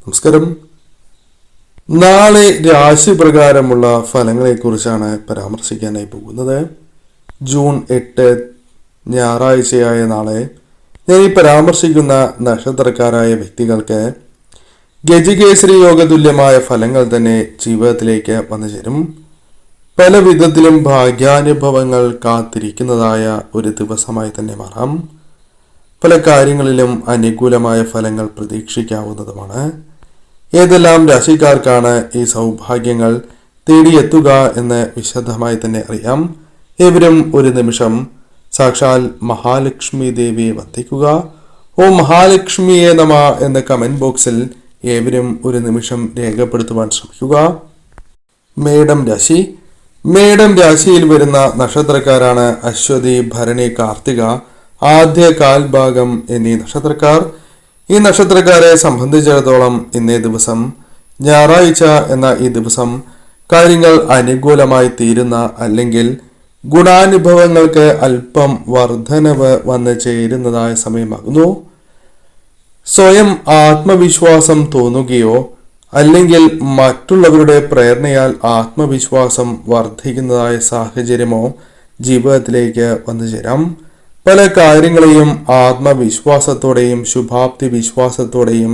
നമസ്കാരം. നാളെ രാശി പ്രകാരമുള്ള ഫലങ്ങളെക്കുറിച്ചാണ് പരാമർശിക്കാനായി പോകുന്നത്. ജൂൺ 8 ഞായറാഴ്ചയായ നാളെ ഞാൻ ഈ പരാമർശിക്കുന്ന നക്ഷത്രക്കാരായ വ്യക്തികൾക്ക് ഗജകേസരി യോഗതുല്യമായ ഫലങ്ങൾ തന്നെ ജീവിതത്തിലേക്ക് വന്നു ചേരും. പല വിധത്തിലും ഭാഗ്യാനുഭവങ്ങൾ കാത്തിരിക്കുന്നതായ ഒരു ദിവസമായി തന്നെ മാറാം. പല കാര്യങ്ങളിലും അനുകൂലമായ ഫലങ്ങൾ പ്രതീക്ഷിക്കാവുന്നതുമാണ്. ഏതെല്ലാം രാശിക്കാർക്കാണ് ഈ സൗഭാഗ്യങ്ങൾ തേടിയെത്തുക എന്ന് വിശദമായി തന്നെ അറിയാം. ഏവരും ഒരു നിമിഷം സാക്ഷാൽ മഹാലക്ഷ്മി ദേവിയെ വന്ദിക്കുക. ഓ മഹാലക്ഷ്മിയെ നമ എന്ന കമന്റ് ബോക്സിൽ ഏവരും ഒരു നിമിഷം രേഖപ്പെടുത്തുവാൻ ശ്രമിക്കുക. മേടം രാശി. മേടം രാശിയിൽ വരുന്ന നക്ഷത്രക്കാരാണ് അശ്വതി, ഭരണി, കാർത്തിക, ആദ്യ കാൽഭാഗം എന്നീ നക്ഷത്രക്കാർ. ഈ നക്ഷത്രക്കാരെ സംബന്ധിച്ചിടത്തോളം ഇന്നേ ദിവസം ഞായറാഴ്ച എന്ന ഈ ദിവസം കാര്യങ്ങൾ അനുകൂലമായി തീരുന്ന അല്ലെങ്കിൽ ഗുണാനുഭവങ്ങൾക്ക് അല്പം വർധനവ് വന്നു ചേരുന്നതായ സമയമാകുന്നു. സ്വയം ആത്മവിശ്വാസം തോന്നുകയോ അല്ലെങ്കിൽ മറ്റുള്ളവരുടെ പ്രേരണയാൽ ആത്മവിശ്വാസം വർദ്ധിക്കുന്നതായ സാഹചര്യമോ ജീവിതത്തിലേക്ക് വന്നു ചേരാം. പല കാര്യങ്ങളെയും ആത്മവിശ്വാസത്തോടെയും ശുഭാപ്തി വിശ്വാസത്തോടെയും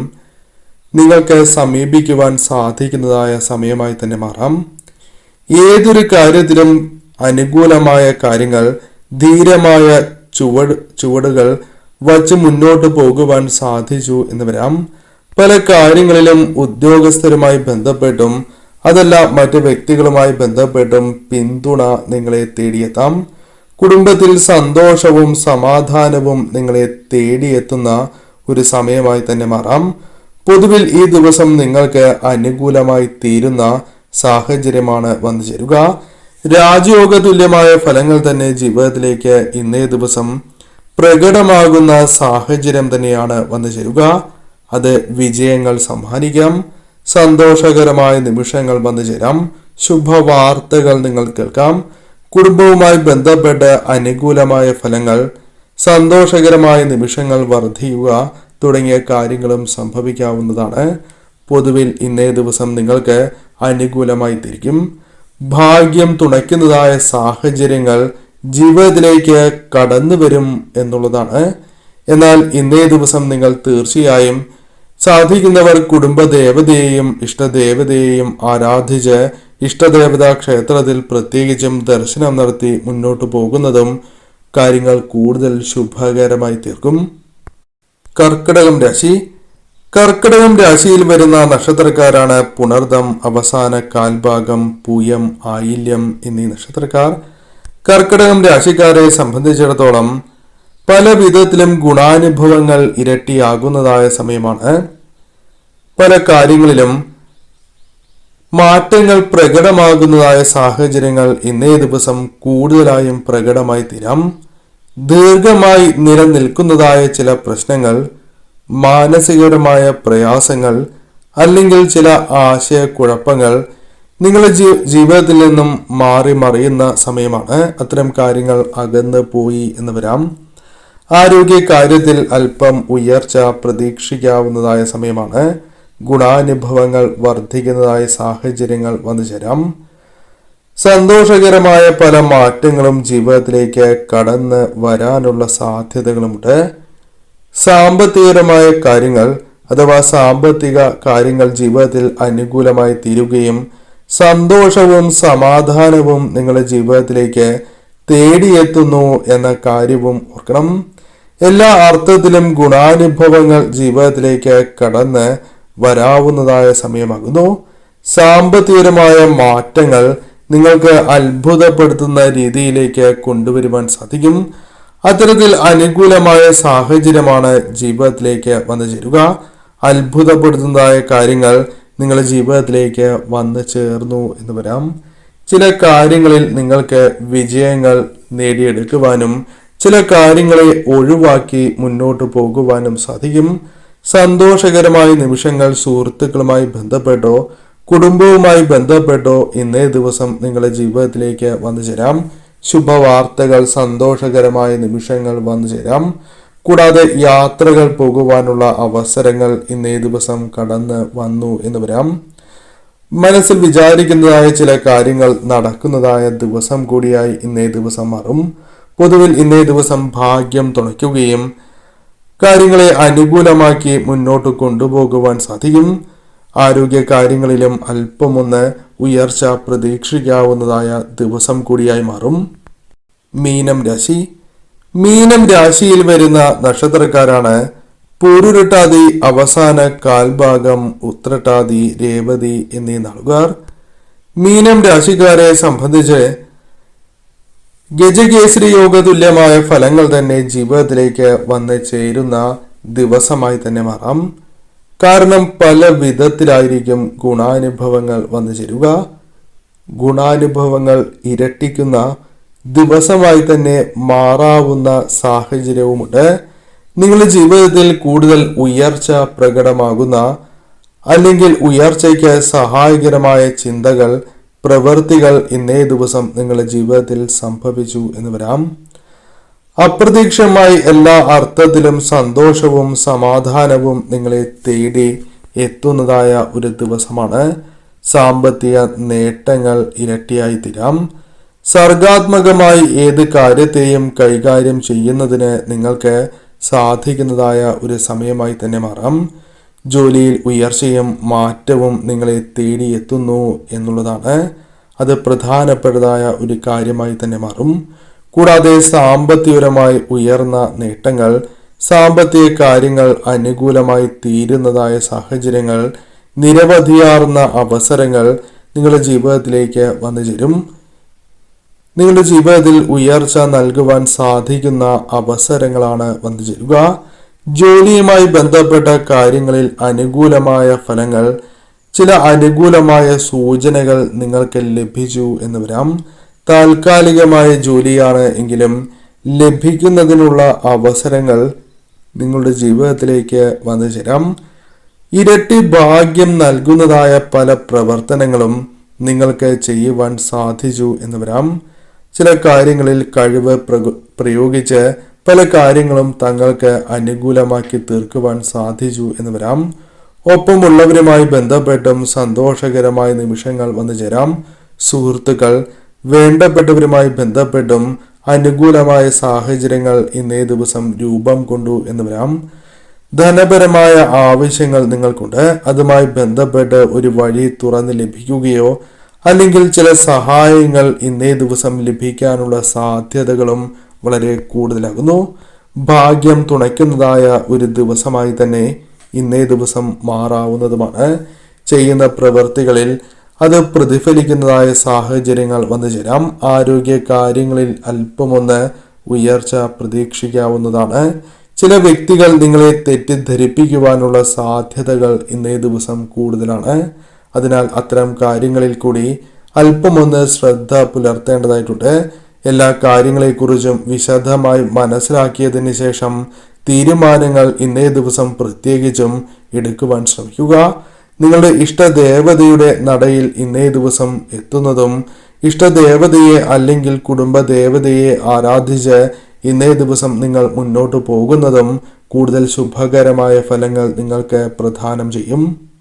നിങ്ങൾക്ക് സമീപിക്കുവാൻ സാധിക്കുന്നതായ സമയമായി തന്നെ മാറാം. ഏതൊരു കാര്യത്തിലും അനുകൂലമായ കാര്യങ്ങൾ, ധീരമായ ചുവടുകൾ വച്ച് മുന്നോട്ട് പോകുവാൻ സാധിച്ചു എന്ന് വരാം. പല കാര്യങ്ങളിലും ഉദ്യോഗസ്ഥരുമായി ബന്ധപ്പെട്ടും അതല്ല മറ്റ് വ്യക്തികളുമായി ബന്ധപ്പെട്ടും പിന്തുണ നിങ്ങളെ തേടിയെത്താം. കുടുംബത്തിൽ സന്തോഷവും സമാധാനവും നിങ്ങളെ തേടിയെത്തുന്ന ഒരു സമയമായി തന്നെ മാറാം. പൊതുവിൽ ഈ ദിവസം നിങ്ങൾക്ക് അനുകൂലമായി തീരുന്ന സാഹചര്യമാണ് വന്നു ചേരുക. രാജയോഗ തുല്യമായ ഫലങ്ങൾ തന്നെ ജീവിതത്തിലേക്ക് ഇന്നേ ദിവസം പ്രകടമാകുന്ന സാഹചര്യം തന്നെയാണ് വന്നു ചേരുക. അത് വിജയങ്ങൾ സമ്മാനിക്കാം. സന്തോഷകരമായ നിമിഷങ്ങൾ വന്നു ചേരാം. ശുഭവാർത്തകൾ നിങ്ങൾ കേൾക്കാം. കുടുംബവുമായി ബന്ധപ്പെട്ട് അനുകൂലമായ ഫലങ്ങൾ, സന്തോഷകരമായ നിമിഷങ്ങൾ വർദ്ധിക്കുക തുടങ്ങിയ കാര്യങ്ങളും സംഭവിക്കാവുന്നതാണ്. പൊതുവിൽ ഇന്നേ ദിവസം നിങ്ങൾക്ക് അനുകൂലമായി തിരിക്കും. ഭാഗ്യം തുണയ്ക്കുന്നതായ സാഹചര്യങ്ങൾ ജീവിതത്തിലേക്ക് കടന്നു വരും എന്നുള്ളതാണ്. എന്നാൽ ഇന്നേ ദിവസം നിങ്ങൾ തീർച്ചയായും സാധിക്കുന്നവർ കുടുംബദേവതയെയും ഇഷ്ടദേവതയെയും ആരാധിച്ച് ഇഷ്ടദേവതാ ക്ഷേത്രത്തിൽ പ്രത്യേകിച്ചും ദർശനം നടത്തി മുന്നോട്ടു പോകുന്നതും കാര്യങ്ങൾ കൂടുതൽ ശുഭകരമായി തീർക്കും. കർക്കിടകം രാശി. കർക്കിടകം രാശിയിൽ വരുന്ന നക്ഷത്രക്കാരാണ് പുണർദം, അവസാന കാൽഭാഗം, പൂയം, ആയില്യം എന്നീ നക്ഷത്രക്കാർ. കർക്കിടകം രാശിക്കാരെ സംബന്ധിച്ചിടത്തോളം പല വിധത്തിലും ഗുണാനുഭവങ്ങൾ ഇരട്ടിയാകുന്നതായ സമയമാണ്. പല കാര്യങ്ങളിലും മാറ്റങ്ങൾ പ്രകടമാകുന്നതായ സാഹചര്യങ്ങൾ ഇന്നേ ദിവസം കൂടുതലായും പ്രകടമായി തീരാം. ദീർഘമായി നിലനിൽക്കുന്നതായ ചില പ്രശ്നങ്ങൾ, മാനസികപരമായ പ്രയാസങ്ങൾ അല്ലെങ്കിൽ ചില ആശയക്കുഴപ്പങ്ങൾ നിങ്ങളുടെ ജീവിതത്തിൽ നിന്നും മാറി മറിയുന്ന സമയമാണ്. അത്തരം കാര്യങ്ങൾ അകന്നു പോയി എന്ന് വരാം. ആരോഗ്യ കാര്യത്തിൽ അല്പം ഉയർച്ച പ്രതീക്ഷിക്കാവുന്നതായ സമയമാണ്. ഗുണാനുഭവങ്ങൾ വർദ്ധിക്കുന്നതായ സാഹചര്യങ്ങൾ വന്നു ചേരാം. സന്തോഷകരമായ പല മാറ്റങ്ങളും ജീവിതത്തിലേക്ക് കടന്ന് വരാനുള്ള സാധ്യതകളുമുണ്ട്. സാമ്പത്തികപരമായ കാര്യങ്ങൾ അഥവാ സാമ്പത്തിക കാര്യങ്ങൾ ജീവിതത്തിൽ അനുകൂലമായി തീരുകയും സന്തോഷവും സമാധാനവും നിങ്ങളുടെ ജീവിതത്തിലേക്ക് തേടിയെത്തുന്നു എന്ന കാര്യവും ഓർക്കണം. എല്ലാ അർത്ഥത്തിലും ഗുണാനുഭവങ്ങൾ ജീവിതത്തിലേക്ക് കടന്ന് വരാവുന്നതായ സമയമാകുന്നു. സാമ്പത്തികപരമായ മാറ്റങ്ങൾ നിങ്ങൾക്ക് അത്ഭുതപ്പെടുത്തുന്ന രീതിയിലേക്ക് കൊണ്ടുവരുവാൻ സാധിക്കും. അത്തരത്തിൽ അനുകൂലമായ സാഹചര്യമാണ് ജീവിതത്തിലേക്ക് വന്നു ചേരുക. അത്ഭുതപ്പെടുത്തുന്നതായ കാര്യങ്ങൾ നിങ്ങളുടെ ജീവിതത്തിലേക്ക് വന്നു ചേർന്നു എന്ന് വരാം. ചില കാര്യങ്ങളിൽ നിങ്ങൾക്ക് വിജയങ്ങൾ നേടിയെടുക്കുവാനും ചില കാര്യങ്ങളെ ഒഴിവാക്കി മുന്നോട്ട് പോകുവാനും സാധിക്കും. സന്തോഷകരമായ നിമിഷങ്ങൾ സുഹൃത്തുക്കളുമായി ബന്ധപ്പെട്ടോ കുടുംബവുമായി ബന്ധപ്പെട്ടോ ഇന്നേ ദിവസം നിങ്ങളുടെ ജീവിതത്തിലേക്ക് വന്നു ചേരാം. ശുഭവാർത്തകൾ, സന്തോഷകരമായ നിമിഷങ്ങൾ വന്നു ചേരാം. കൂടാതെ യാത്രകൾ പോകുവാനുള്ള അവസരങ്ങൾ ഇന്നേ ദിവസം കടന്ന് വന്നു എന്ന് വരാം. മനസ്സിൽ വിചാരിക്കുന്നതായ ചില കാര്യങ്ങൾ നടക്കുന്നതായ ദിവസം കൂടിയായി ഇന്നേ ദിവസം മാറും. പൊതുവിൽ ഇന്നേ ദിവസം ഭാഗ്യം തുണയ്ക്കുകയും കാര്യങ്ങളെ അനുകൂലമാക്കി മുന്നോട്ട് കൊണ്ടുപോകുവാൻ സാധിക്കും. ആരോഗ്യ കാര്യങ്ങളിലും അല്പമൊന്ന് ഉയർച്ച പ്രതീക്ഷിക്കാവുന്നതായ ദിവസം കൂടിയായി മാറും. മീനം രാശി. മീനം രാശിയിൽ വരുന്ന നക്ഷത്രക്കാരാണ് പൂരുരുട്ടാതി, അവസാന കാൽഭാഗം, ഉത്രട്ടാതി, രേവതി എന്നീ നാളുകാർ. മീനം രാശിക്കാരെ സംബന്ധിച്ച് ഗജകേസരി യോഗ തുല്യമായ ഫലങ്ങൾ തന്നെ ജീവിതത്തിലേക്ക് വന്ന് ചേരുന്ന ദിവസമായി തന്നെ മാറാം. കാരണം പല വിധത്തിലായിരിക്കും ഗുണാനുഭവങ്ങൾ വന്നു ചേരുക. ഗുണാനുഭവങ്ങൾ ഇരട്ടിക്കുന്ന ദിവസമായി തന്നെ മാറാവുന്ന സാഹചര്യവുമുണ്ട്. നിങ്ങളുടെ ജീവിതത്തിൽ കൂടുതൽ ഉയർച്ച പ്രകടമാകുന്ന അല്ലെങ്കിൽ ഉയർച്ചയ്ക്ക് സഹായകരമായ ചിന്തകൾ, പ്രവൃത്തികൾ ഇന്നേ ദിവസം നിങ്ങളുടെ ജീവിതത്തിൽ സംഭവിച്ചു എന്ന് വരാം. അപ്രതീക്ഷിതമായി എല്ലാ അർത്ഥത്തിലും സന്തോഷവും സമാധാനവും നിങ്ങളെ തേടി എത്തുന്നതായ ഒരു ദിവസമാണ്. സാമ്പത്തിക നേട്ടങ്ങൾ ഇരട്ടിയായി തീരാം. സർഗാത്മകമായി ഏത് കാര്യത്തെയും കൈകാര്യം ചെയ്യുന്നതിന് നിങ്ങൾക്ക് സാധിക്കുന്നതായ ഒരു സമയമായി തന്നെ മാറാം. ജോലിയിൽ ഉയർച്ചയും മാറ്റവും നിങ്ങളെ തേടിയെത്തുന്നു എന്നുള്ളതാണ്. അത് പ്രധാനപ്പെട്ടതായ ഒരു കാര്യമായി തന്നെ മാറും. കൂടാതെ സാമ്പത്തികപരമായി ഉയർന്ന നേട്ടങ്ങൾ, സാമ്പത്തിക കാര്യങ്ങൾ അനുകൂലമായി തീരുന്നതായ സാഹചര്യങ്ങൾ, നിരവധിയാർന്ന അവസരങ്ങൾ നിങ്ങളുടെ ജീവിതത്തിലേക്ക് വന്നു ചേരും. നിങ്ങളുടെ ജീവിതത്തിൽ ഉയർച്ച നൽകുവാൻ സാധിക്കുന്ന അവസരങ്ങളാണ് വന്നു ചേരുക. ജോലിയുമായി ബന്ധപ്പെട്ട കാര്യങ്ങളിൽ അനുകൂലമായ ഫലങ്ങൾ, ചില അനുകൂലമായ സൂചനകൾ നിങ്ങൾക്ക് ലഭിച്ചു എന്ന് വരാം. താൽക്കാലികമായ ജോലിയാണ് എങ്കിലും ലഭിക്കുന്നതിനുള്ള അവസരങ്ങൾ നിങ്ങളുടെ ജീവിതത്തിലേക്ക് വന്നു ചേരാം. ഇരട്ടി ഭാഗ്യം നൽകുന്നതായ പല പ്രവർത്തനങ്ങളും നിങ്ങൾക്ക് ചെയ്യുവാൻ സാധിച്ചു എന്ന് വരാം. ചില കാര്യങ്ങളിൽ കഴിവ് പ്രയോഗിച്ച് പല കാര്യങ്ങളും തങ്ങൾക്ക് അനുകൂലമാക്കി തീർക്കുവാൻ സാധിച്ചു എന്ന് വരാം. ഒപ്പമുള്ളവരുമായി ബന്ധപ്പെട്ടും സന്തോഷകരമായ നിമിഷങ്ങൾ വന്നു ചേരാം. സുഹൃത്തുക്കൾ, വേണ്ടപ്പെട്ടവരുമായി ബന്ധപ്പെട്ടും അനുകൂലമായ സാഹചര്യങ്ങൾ ഇന്നേ ദിവസം രൂപം കൊണ്ടു എന്ന് വരാം. ധനപരമായ ആവശ്യങ്ങൾ നിങ്ങൾക്കുണ്ട്. അതുമായി ബന്ധപ്പെട്ട് ഒരു വഴി തുറന്ന് ലഭിക്കുകയോ അല്ലെങ്കിൽ ചില സഹായങ്ങൾ ഇന്നേ ദിവസം ലഭിക്കാനുള്ള സാധ്യതകളും വളരെ കൂടുതലാകുന്നു. ഭാഗ്യം തുണയ്ക്കുന്നതായ ഒരു ദിവസമായി തന്നെ ഇന്നേ ദിവസം മാറാവുന്നതുമാണ്. ചെയ്യുന്ന പ്രവൃത്തികളിൽ അത് പ്രതിഫലിക്കുന്നതായ സാഹചര്യങ്ങൾ വന്നു ചേരാം. ആരോഗ്യ കാര്യങ്ങളിൽ അല്പമൊന്ന് ഉയർച്ച പ്രതീക്ഷിക്കാവുന്നതാണ്. ചില വ്യക്തികൾ നിങ്ങളെ തെറ്റിദ്ധരിപ്പിക്കുവാനുള്ള സാധ്യതകൾ ഇന്നേ ദിവസം കൂടുതലാണ്. അതിനാൽ അത്തരം കാര്യങ്ങളിൽ കൂടി അല്പമൊന്ന് ശ്രദ്ധ പുലർത്തേണ്ടതായിട്ടുണ്ട്. എല്ലാ കാര്യങ്ങളെക്കുറിച്ചും വിശദമായി മനസ്സിലാക്കിയതിന് ശേഷം തീരുമാനങ്ങൾ ഇന്നേ ദിവസം പ്രത്യേകിച്ചും എടുക്കുവാൻ ശ്രമിക്കുക. നിങ്ങളുടെ ഇഷ്ടദേവതയുടെ നടയിൽ ഇന്നേ ദിവസം എത്തുന്നതും ഇഷ്ടദേവതയെ അല്ലെങ്കിൽ കുടുംബദേവതയെ ആരാധിച്ച് ഇന്നേ ദിവസം നിങ്ങൾ മുന്നോട്ട് പോകുന്നതും കൂടുതൽ ശുഭകരമായ ഫലങ്ങൾ നിങ്ങൾക്ക് പ്രദാനം ചെയ്യും.